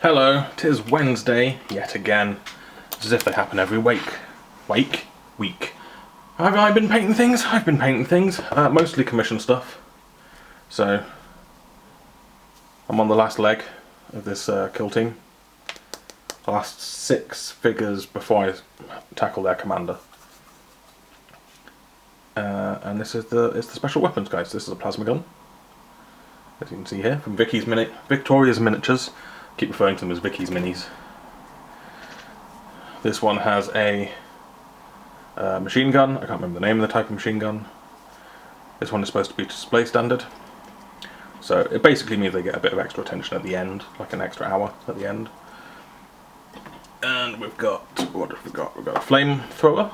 Hello, 'tis Wednesday, yet again. It's as if they happen every week. Week. Have I been painting things? I've been painting things. Mostly commission stuff. So, I'm on the last leg of this kill team. The last 6 figures before I tackle their commander. And this is it's the special weapons, guys. This is a plasma gun, as you can see here, from Victoria's Miniatures. I keep referring to them as Vicky's Minis. This one has a machine gun. I can't remember the name of the type of machine gun. This one is supposed to be display standard. So it basically means they get a bit of extra attention at the end, like an extra hour at the end. And we've got, what have we got? We've got a flamethrower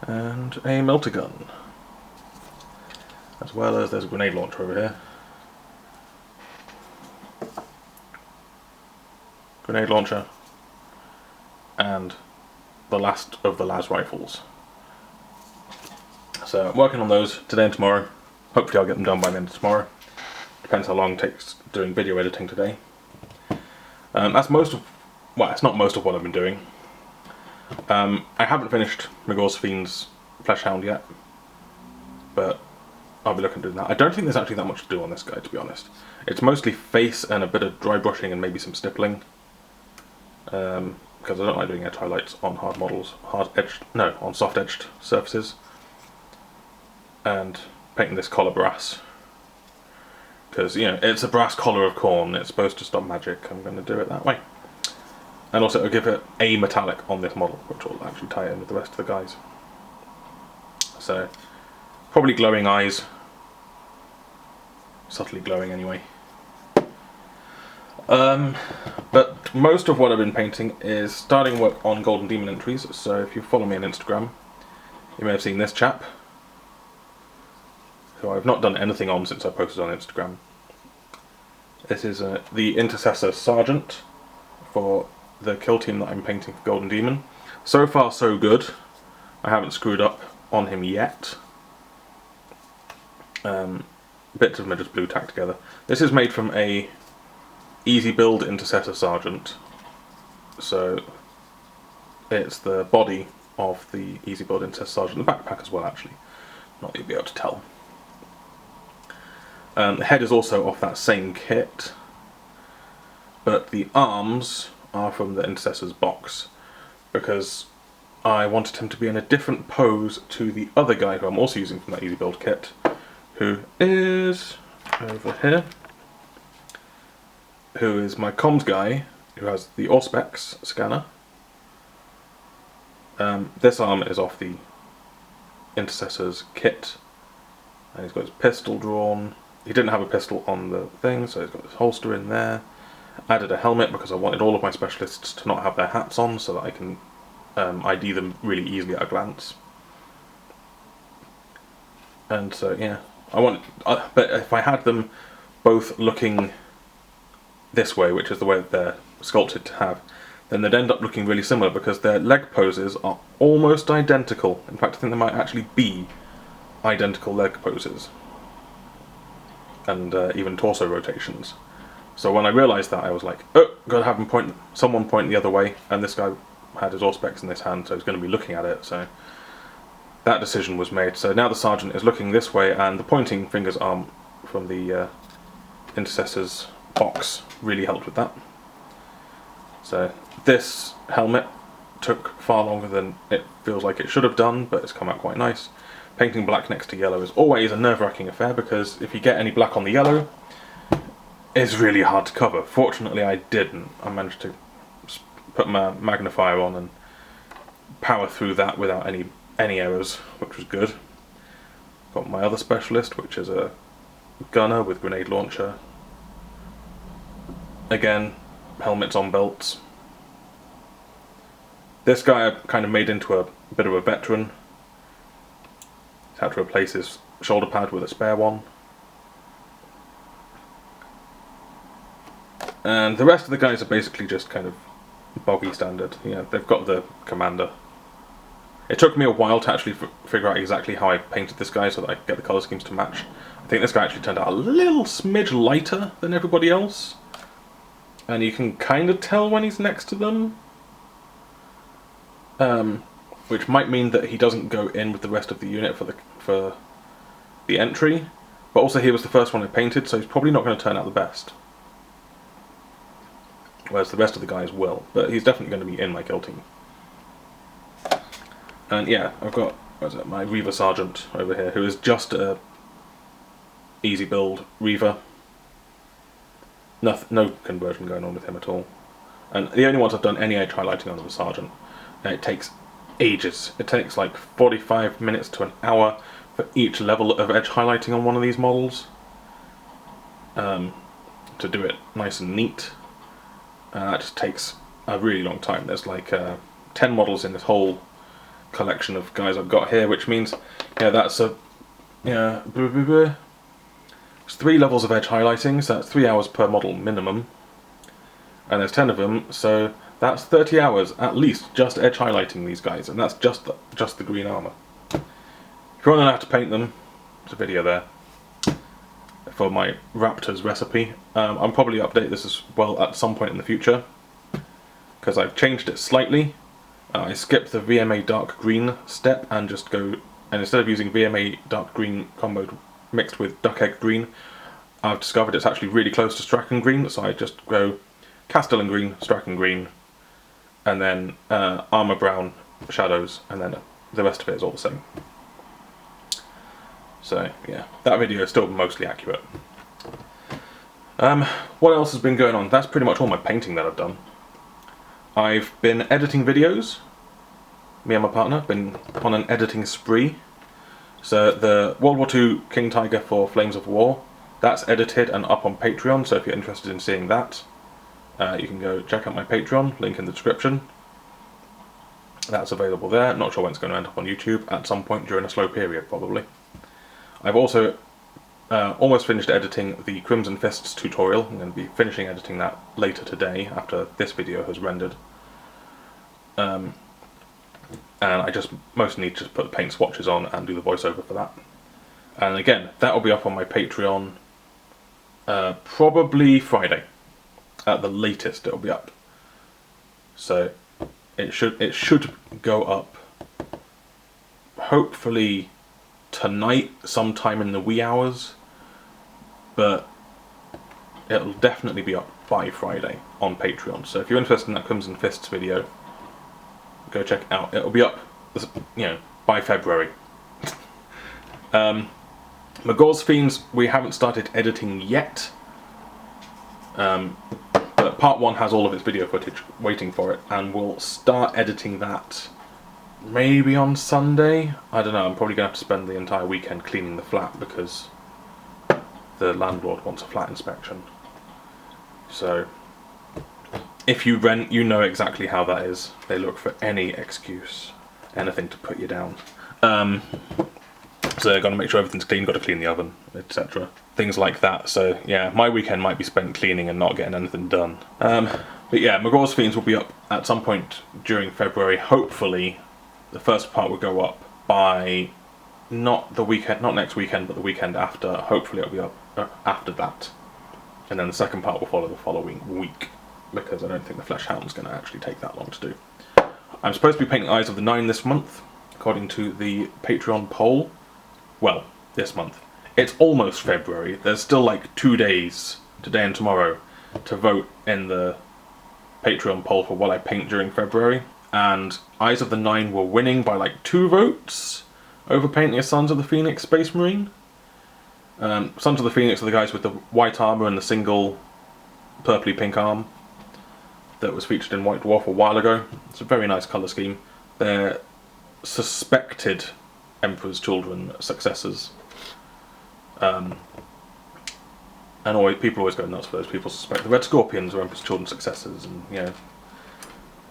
and a melter gun, as well as there's a grenade launcher over here. Grenade launcher and the last of the las rifles. So I'm working on those today and tomorrow. Hopefully I'll get them done by the end of tomorrow. Depends how long it takes doing video editing today. That's most of, well, it's not most of what I've been doing. I haven't finished Magor's Fiend's Fleshhound yet, but I'll be looking to do that. I don't think there's actually that much to do on this guy, to be honest. It's mostly face and a bit of dry brushing and maybe some stippling. Because I don't like doing edge highlights on hard models, on soft edged surfaces. And painting this collar brass, because, you know, it's a brass collar of corn, it's supposed to stop magic. I'm going to do it that way. And also I'll give it a metallic on this model, which will actually tie in with the rest of the guys. So, probably glowing eyes. Subtly glowing anyway. But most of what I've been painting is starting work on Golden Demon entries, so if you follow me on Instagram, you may have seen this chap, who I've not done anything on since I posted on Instagram. This is the Intercessor Sergeant for the kill team that I'm painting for Golden Demon. So far so good. I haven't screwed up on him yet. Bits of them are just blue tacked together. This is made from a easy build Intercessor Sergeant. So it's the body of the easy build Intercessor Sergeant, the backpack as well actually. Not that you'll be able to tell. The head is also off that same kit, but the arms are from the Intercessor's box, because I wanted him to be in a different pose to the other guy who I'm also using from that easy build kit, who is over here, who is my comms guy, who has the Auspex scanner. This arm is off the Intercessor's kit, and he's got his pistol drawn. He didn't have a pistol on the thing, so he's got his holster in there. Added a helmet because I wanted all of my specialists to not have their hats on, so that I can ID them really easily at a glance. And so yeah, but if I had them both looking this way, which is the way that they're sculpted to have, then they'd end up looking really similar, because their leg poses are almost identical. In fact, I think they might actually be identical leg poses, and even torso rotations. So when I realised that, I was like, oh, gotta have someone point the other way, and this guy had his Auspex in his hand, so he's going to be looking at it, so that decision was made. So now the Sergeant is looking this way, and the pointing fingers arm from the Intercessor's box really helped with that. So this helmet took far longer than it feels like it should have done, but it's come out quite nice. Painting black next to yellow is always a nerve-wracking affair, because if you get any black on the yellow, it's really hard to cover. Fortunately I didn't. I managed to put my magnifier on and power through that without any errors, which was good. Got my other specialist, which is a gunner with grenade launcher. Again, helmets on belts. This guy I kind of made into a bit of a veteran. He's had to replace his shoulder pad with a spare one. And the rest of the guys are basically just kind of boggy standard. You know, they've got the commander It took me a while to actually figure out exactly how I painted this guy so that I could get the colour schemes to match. I think this guy actually turned out a little smidge lighter than everybody else. And you can kind of tell when he's next to them. Which might mean that he doesn't go in with the rest of the unit for the entry. But also he was the first one I painted, so he's probably not going to turn out the best. Whereas the rest of the guys will. But he's definitely going to be in my kill team. And yeah, I've got my Reaver Sergeant over here, who is just a easy build Reaver. No conversion going on with him at all. And the only ones I've done any edge highlighting on are the Sergeant. And it takes ages. It takes like 45 minutes to an hour for each level of edge highlighting on one of these models. To do it nice and neat. That just takes a really long time. There's like 10 models in this whole collection of guys I've got here, which means, yeah, that's a, yeah, it's 3 levels of edge highlighting, so that's 3 hours per model minimum, and there's 10 of them, so that's 30 hours at least just edge highlighting these guys, and that's just the green armour. If you want to know how to paint them, there's a video there for my Raptors recipe. I'll probably update this as well at some point in the future, because I've changed it slightly. I skipped the VMA dark green step and just go, and instead of using VMA dark green combo mixed with duck egg green, I've discovered it's actually really close to Strachan green, so I just go Castellan green, Strachan green, and then armour brown shadows, and then the rest of it is all the same. So yeah, that video is still mostly accurate. What else has been going on? That's pretty much all my painting that I've done. I've been editing videos. Me and my partner have been on an editing spree. So the World War II King Tiger for Flames of War, that's edited and up on Patreon, so if you're interested in seeing that, you can go check out my Patreon, link in the description. That's available there. Not sure when it's going to end up on YouTube, at some point during a slow period probably. I've also almost finished editing the Crimson Fists tutorial. I'm going to be finishing editing that later today after this video has rendered. And I just mostly need to put the paint swatches on and do the voiceover for that. And again, that will be up on my Patreon probably Friday. At the latest it'll be up. So it should go up hopefully tonight sometime in the wee hours, but it'll definitely be up by Friday on Patreon. So if you're interested in that Crimson Fists video, go check it out. It'll be up, you know, by February. Magor's Fiends, we haven't started editing yet, but part 1 has all of its video footage waiting for it, and we'll start editing that maybe on Sunday. I don't know, I'm probably going to have to spend the entire weekend cleaning the flat because the landlord wants a flat inspection. So if you rent, you know exactly how that is. They look for any excuse, anything to put you down. So they've got to make sure everything's clean, got to clean the oven, etc. Things like that. So yeah, my weekend might be spent cleaning and not getting anything done. But yeah, Magor's Fiends will be up at some point during February. Hopefully the first part will go up by not the weekend, not next weekend, but the weekend after. Hopefully it'll be up after that. And then the second part will follow the following week, because I don't think the Flesh Hound's going to actually take that long to do. I'm supposed to be painting Eyes of the Nine this month, according to the Patreon poll. Well, this month. It's almost February. There's still like 2 days, today and tomorrow, to vote in the Patreon poll for what I paint during February. And Eyes of the Nine were winning by like 2 votes over painting a Sons of the Phoenix Space Marine. Sons of the Phoenix are the guys with the white armour and the single purpley pink arm that was featured in White Dwarf a while ago. It's a very nice colour scheme. They're suspected Emperor's Children successors. And people always go nuts for those. People suspect the Red Scorpions are Emperor's Children successors, and you know,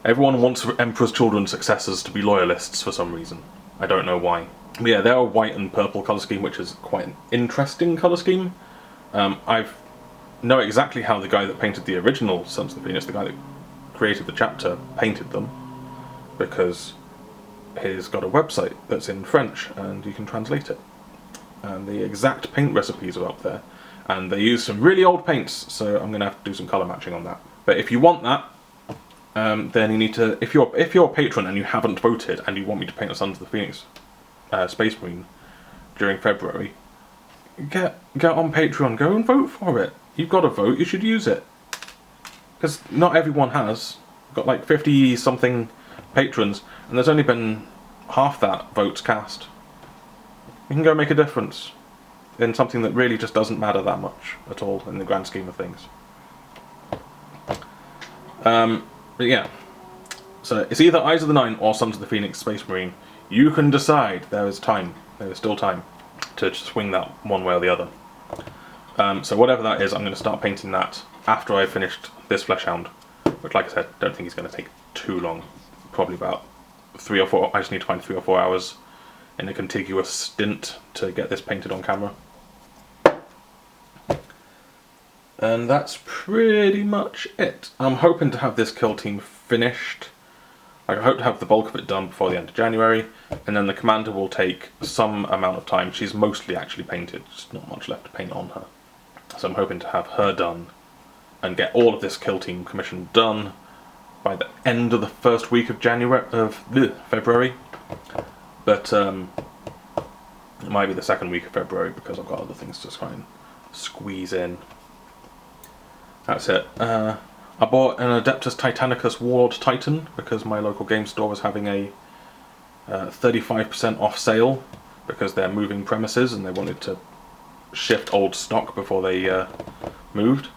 everyone wants Emperor's Children successors to be loyalists for some reason. I don't know why. But yeah, they're a white and purple colour scheme, which is quite an interesting colour scheme. I know exactly how the guy that painted the original Sons of the Phoenix, the guy that created the chapter, painted them, because he's got a website that's in French and you can translate it. And the exact paint recipes are up there. And they use some really old paints, so I'm going to have to do some colour matching on that. But if you want that, then you need to, if you're a patron and you haven't voted and you want me to paint a Sons of the Phoenix Space Marine during February, get on Patreon, go and vote for it. You've got to vote, you should use it. Because not everyone has. We've got like 50 something patrons and there's only been half that votes cast. You can go make a difference in something that really just doesn't matter that much at all in the grand scheme of things. But yeah, so it's either Eyes of the Nine or Sons of the Phoenix Space Marine. You can decide. There is time. There is still time to swing that one way or the other. So whatever that is, I'm going to start painting that after I've finished this Fleshhound, which, like I said, don't think is going to take too long. Probably about 3 or 4. I just need to find 3 or 4 hours in a contiguous stint to get this painted on camera. And that's pretty much it. I'm hoping to have this kill team finished. I hope to have the bulk of it done before the end of January, and then the commander will take some amount of time. She's mostly actually painted, just not much left to paint on her. So I'm hoping to have her done and get all of this kill team commission done by the end of the first week of February. But it might be the second week of February because I've got other things to try and squeeze in. That's it. I bought an Adeptus Titanicus Warlord Titan because my local game store was having a 35% off sale because they're moving premises and they wanted to shift old stock before they moved.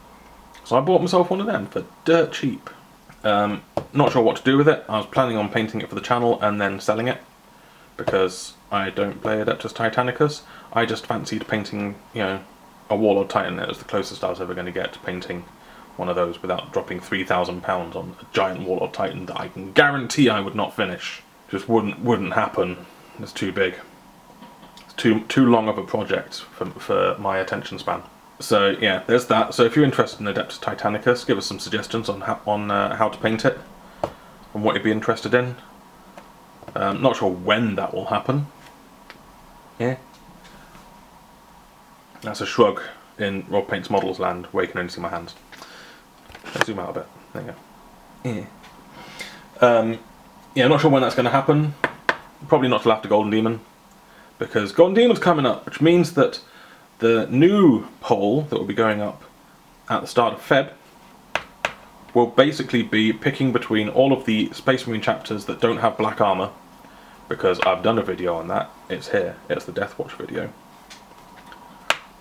So I bought myself one of them for dirt cheap. Not sure what to do with it. I was planning on painting it for the channel and then selling it because I don't play Adeptus Titanicus. I just fancied painting, you know, a Warlord Titan. It was the closest I was ever going to get to painting one of those without dropping £3,000 on a giant Warlord Titan that I can guarantee I would not finish. Just wouldn't happen. It's too big. It's too long of a project for my attention span. So yeah, there's that. So if you're interested in Adeptus Titanicus, give us some suggestions on how to paint it and what you'd be interested in. Not sure when that will happen. Yeah. That's a shrug in Rob Paints Models land where you can only see my hands. Let's zoom out a bit. There you go. Yeah, I'm not sure when that's going to happen. Probably not till after Golden Demon, because Golden Demon's coming up, which means that the new poll that will be going up at the start of Feb will basically be picking between all of the Space Marine chapters that don't have black armour, because I've done a video on that. It's here. It's the Death Watch video.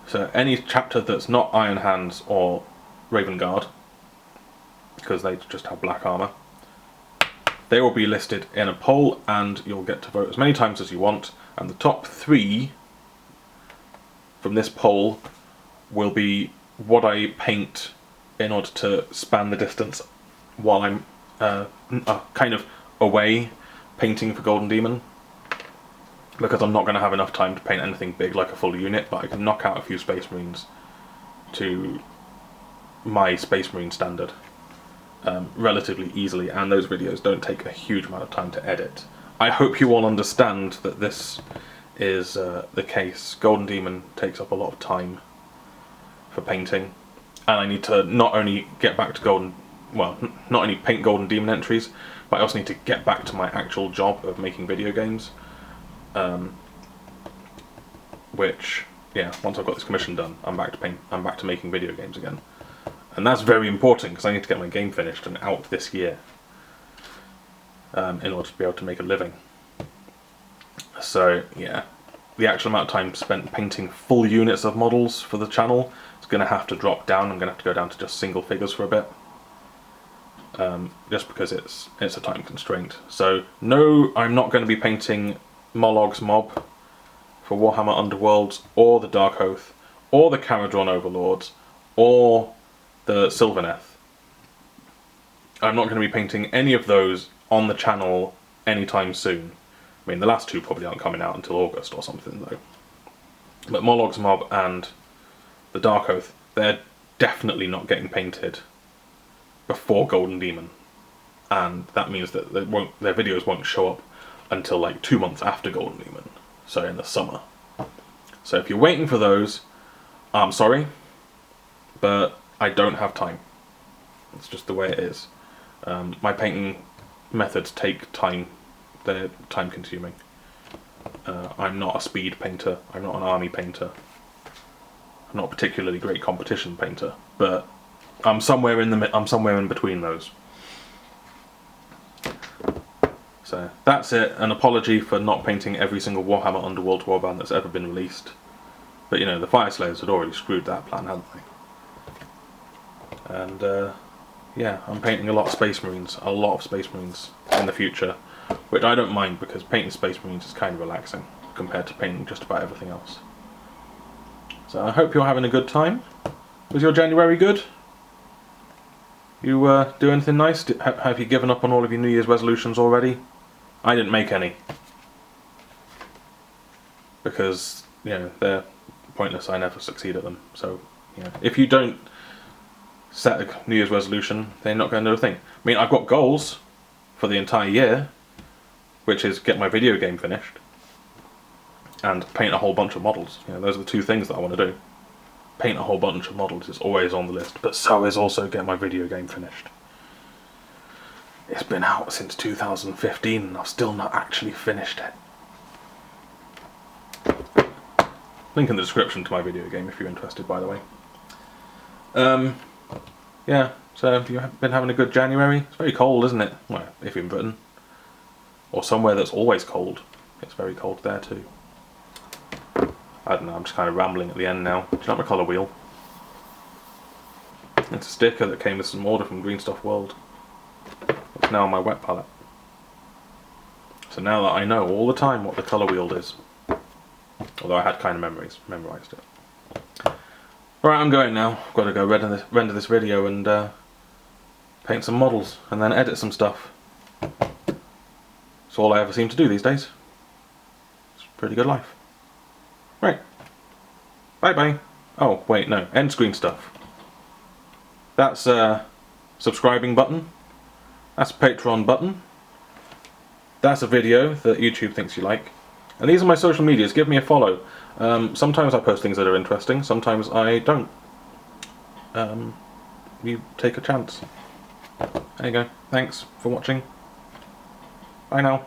So any chapter that's not Iron Hands or Raven Guard, because they just have black armour, they will be listed in a poll and you'll get to vote as many times as you want, and the top 3 from this poll will be what I paint in order to span the distance while I'm kind of away painting for Golden Demon, because I'm not going to have enough time to paint anything big like a full unit, but I can knock out a few Space Marines to my Space Marine standard relatively easily, and those videos don't take a huge amount of time to edit. I hope you all understand that this is the case. Golden Demon takes up a lot of time for painting, and I need to not only get back to not only paint Golden Demon entries, but I also need to get back to my actual job of making video games. Which, yeah, once I've got this commission done, I'm back to making video games again, and that's very important because I need to get my game finished and out this year in order to be able to make a living. So yeah, the actual amount of time spent painting full units of models for the channel is going to have to drop down. I'm going to have to go down to just single figures for a bit, just because it's a time constraint. So no, I'm not going to be painting Molog's Mob for Warhammer Underworlds, or the Dark Oath, or the Caradron Overlords, or the Sylvaneth. I'm not going to be painting any of those on the channel anytime soon. I mean, the last 2 probably aren't coming out until August or something though. But Molog's Mob and the Dark Oath, they're definitely not getting painted before Golden Demon. And that means that their videos won't show up until like 2 months after Golden New Moon, so in the summer. So if you're waiting for those, I'm sorry, but I don't have time. It's just the way it is. My painting methods take time. They're time consuming. I'm not a speed painter, I'm not an army painter, I'm not a particularly great competition painter, but I'm somewhere in between those. So that's it. An apology for not painting every single Warhammer Underworld warband that's ever been released. But you know, the Fire Slayers had already screwed that plan, hadn't they? And yeah, I'm painting a lot of Space Marines in the future, which I don't mind because painting Space Marines is kind of relaxing compared to painting just about everything else. So I hope you're having a good time. Was your January good? You do anything nice? Have you given up on all of your New Year's resolutions already? I didn't make any. Because, you know, they're pointless. I never succeed at them. So, you know, if you don't set a New Year's resolution, they're not going to do a thing. I mean, I've got goals for the entire year, which is get my video game finished and paint a whole bunch of models. You know, those are the two things that I want to do. Paint a whole bunch of models is always on the list, but so is also get my video game finished. It's been out since 2015 and I've still not actually finished it. Link in the description to my video game if you're interested, by the way. Yeah, so have you been having a good January? It's very cold, isn't it? Well, if you're in Britain. Or somewhere that's always cold. It's very cold there too. I don't know, I'm just kind of rambling at the end now. Do you like my colour wheel? It's a sticker that came with some order from Green Stuff World. It's now on my wet palette. So now that I know all the time what the colour wheel is, although I had kind of memorised it. Right, I'm going now. I've got to go render this video and paint some models and then edit some stuff. It's all I ever seem to do these days. It's a pretty good life. Right. Bye bye. Oh, wait, no. End screen stuff. That's a subscribing button. That's a Patreon button. That's a video that YouTube thinks you like. And these are my social medias. Give me a follow. Sometimes I post things that are interesting. Sometimes I don't. You take a chance. There you go. Thanks for watching. Bye now.